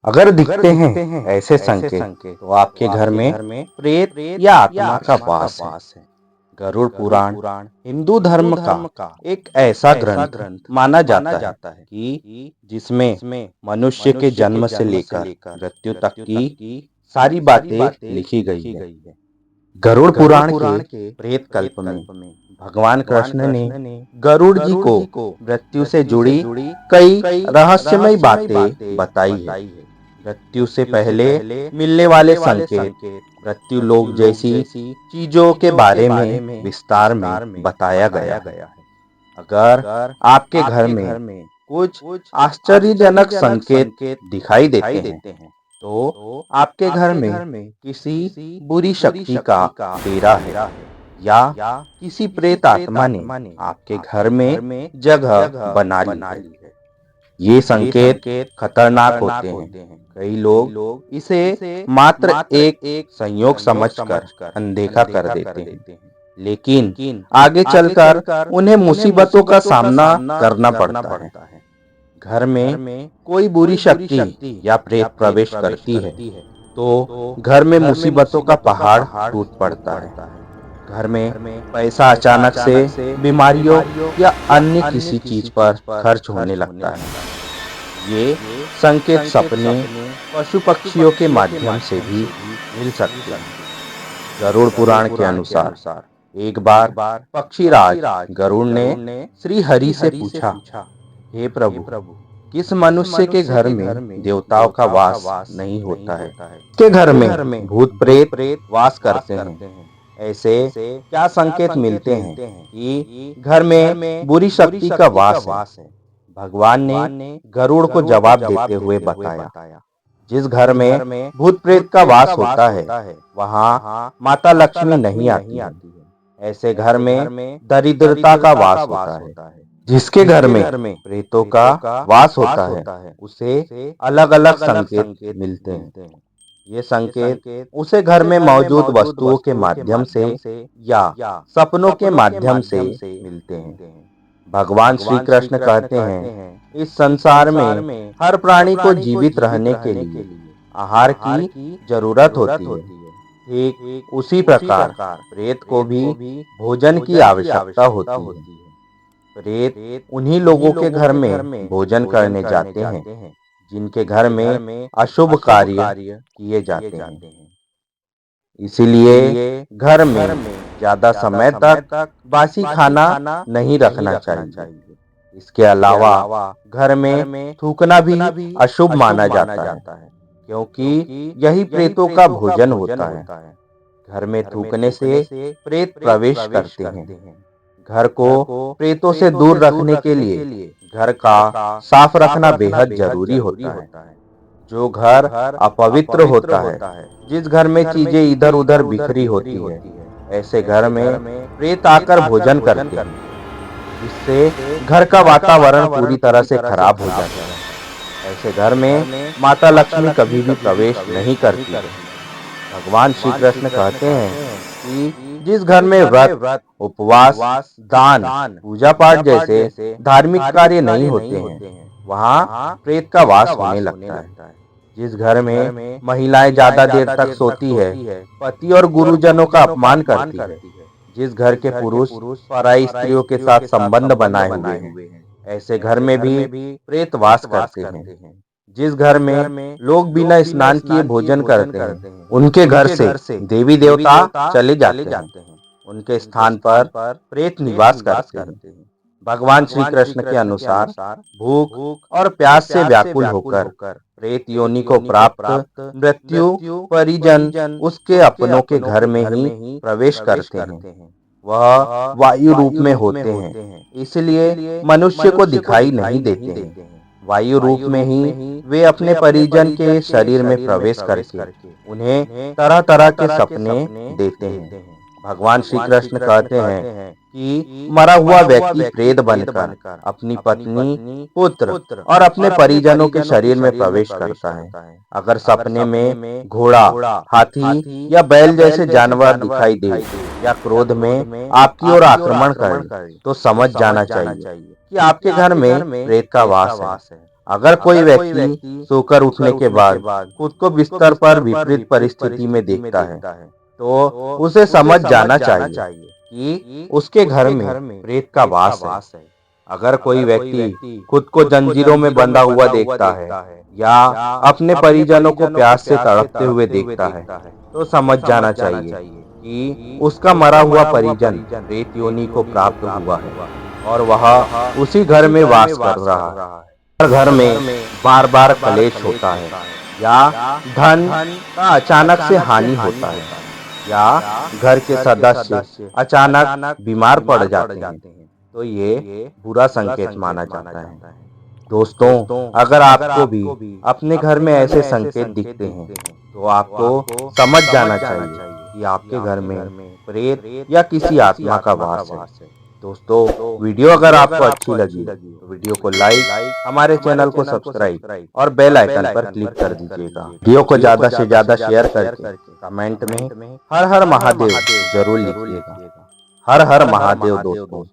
अगर दिखते हैं ऐसे संकेत तो आपके घर में प्रेत या आत्मा का वास है। गरुड़ पुराण हिंदू धर्म का एक ऐसा ग्रंथ माना जाता है कि जिसमें मनुष्य के जन्म से लेकर मृत्यु तक की सारी बातें लिखी गई है। गरुड़ पुराण के प्रेत कल्प में भगवान कृष्ण ने गरुड़ जी को मृत्यु से जुड़ी कई रहस्यमय बातें बताई है। मृत्यु से पहले मिलने वाले संकेत, मृत्यु लोक जैसी चीजों के बारे में विस्तार में बताया गया है। अगर आपके घर में कुछ आश्चर्यजनक संकेत दिखाई देते हैं तो आपके घर में किसी बुरी शक्ति का डेरा है या किसी प्रेत आत्मा ने आपके घर में जगह बना ली है। ये संकेत खतरनाक होते हैं। कई लोग इसे मात्र एक संयोग समझकर अनदेखा कर देते हैं, लेकिन आगे चलकर उन्हें मुसीबतों का सामना करना पड़ता है। घर में कोई बुरी शक्ति या प्रेत प्रवेश करती है तो घर में मुसीबतों का पहाड़ टूट पड़ता है। घर में पैसा अचानक से बीमारियों या अन्य किसी चीज पर खर्च होने लगता है। ये संकेत सपने, पशु पक्षियों के माध्यम से भी मिल सकते हैं। गरुड़ पुराण के अनुसार एक बार पक्षीराज गरुड़ ने श्री हरि से पूछा, हे प्रभु, किस मनुष्य के घर में देवताओं का वास नहीं होता है? के घर में भूत प्रेत वास करते हैं। ऐसे क्या संकेत मिलते हैं कि घर में बुरी शक्ति का वास है? भगवान ने गरुड़ को जवाब देते हुए बताया, जिस घर में भूत प्रेत का वास होता है वहाँ माता लक्ष्मी नहीं आती है। ऐसे घर में दरिद्रता का वास होता है। जिसके घर में प्रेतों का वास होता है उसे अलग अलग संकेत मिलते हैं। ये संकेत उसे घर में मौजूद वस्तुओं के माध्यम से या सपनों के माध्यम से मिलते हैं। भगवान श्री कृष्ण कहते हैं, इस संसार में हर प्राणी को जीवित रहने के लिए आहार की जरूरत होती है। ठीक उसी प्रकार प्रेत को भी भोजन की आवश्यकता होती है। प्रेत उन्हीं लोगों के घर में भोजन करने जाते हैं जिनके घर में अशुभ कार्य किए जाते हैं। इसीलिए घर में ज्यादा समय तक बासी खाना नहीं रखना चाहिए। इसके अलावा घर में थूकना भी अशुभ माना जाता है, क्योंकि यही प्रेतों का भोजन होता है। घर में थूकने से प्रेत प्रवेश करते हैं। घर को प्रेतों से दूर रखने के लिए घर का साफ रखना बेहद जरूरी होता है। जो घर अपवित्र होता है, जिस घर में चीजें इधर उधर बिखरी होती है, ऐसे घर में प्रेत आकर भोजन करते हैं, जिससे घर का वातावरण पूरी तरह से खराब हो जाता है। ऐसे घर में माता लक्ष्मी कभी भी प्रवेश नहीं करती। भगवान श्री कृष्ण कहते हैं कि जिस घर में व्रत, उपवास, दान, पूजा पाठ जैसे धार्मिक कार्य नहीं होते हैं वहाँ प्रेत का वास होने लगता है। जिस घर में महिलाएं ज्यादा देर तक सोती है, पति और गुरुजनों का अपमान करती है, जिस घर के पुरुष पराई स्त्रियों के साथ संबंध बनाए हुए हैं, ऐसे घर में भी प्रेत वास करते हैं। जिस घर में लोग बिना स्नान किए भोजन करते हैं, उनके घर से देवी देवता चले जाते हैं। उनके स्थान पर प्रेत निवास करते हैं। भगवान श्री कृष्ण के अनुसार भूख और प्यास से व्याकुल होकर प्रेत योनि को प्राप्त मृत्यु परिजन उसके अपनों के घर में ही प्रवेश करते हैं। वह वायु रूप में होते हैं, इसलिए मनुष्य को दिखाई नहीं देते हैं। वायु रूप में ही वे अपने परिजन के शरीर में प्रवेश करके उन्हें तरह तरह के सपने देते हैं। भगवान श्री कृष्ण कहते हैं कि मरा हुआ व्यक्ति प्रेत बनकर अपनी पत्नी, पुत्र और अपने परिजनों के शरीर में प्रवेश करता है। अगर सपने में घोड़ा, हाथी या बैल जैसे जानवर दिखाई दे या क्रोध में आपकी ओर आक्रमण करे तो समझ जाना चाहिए कि आपके घर में प्रेत का वास है। अगर कोई व्यक्ति सोकर उठने के बाद खुद को बिस्तर पर विपरीत परिस्थिति में देखता है, तो उसे समझ जाना चाहिए कि उसके घर में प्रेत का वास है। अगर कोई व्यक्ति खुद को जंजीरों में बंधा हुआ देखता है या अपने परिजनों को प्यास से तड़पते हुए देखता है, तो समझ जाना चाहिए कि उसका मरा हुआ परिजन प्रेत योनि को प्राप्त हुआ है और वह उसी घर में वास कर रहा है। हर घर में बार बार कलेश होता है या धन का अचानक से हानि होता है या घर के सदस्य अचानक बीमार पड़ जाते हैं, तो ये बुरा संकेत माना जाता है। दोस्तों, अगर आपको भी अपने घर में ऐसे संकेत दिखते हैं, तो आपको समझ जाना चाहिए कि आपके घर में प्रेत या किसी आत्मा का वास है। दोस्तों, वीडियो अगर आपको अच्छी लगी तो वीडियो को लाइक, हमारे चैनल को सब्सक्राइब और बेल आइकन पर क्लिक कर दीजिएगा। वीडियो को ज्यादा से ज्यादा शेयर करके कमेंट में हर हर महादेव जरूर लिखिएगा। हर हर महादेव दोस्तों।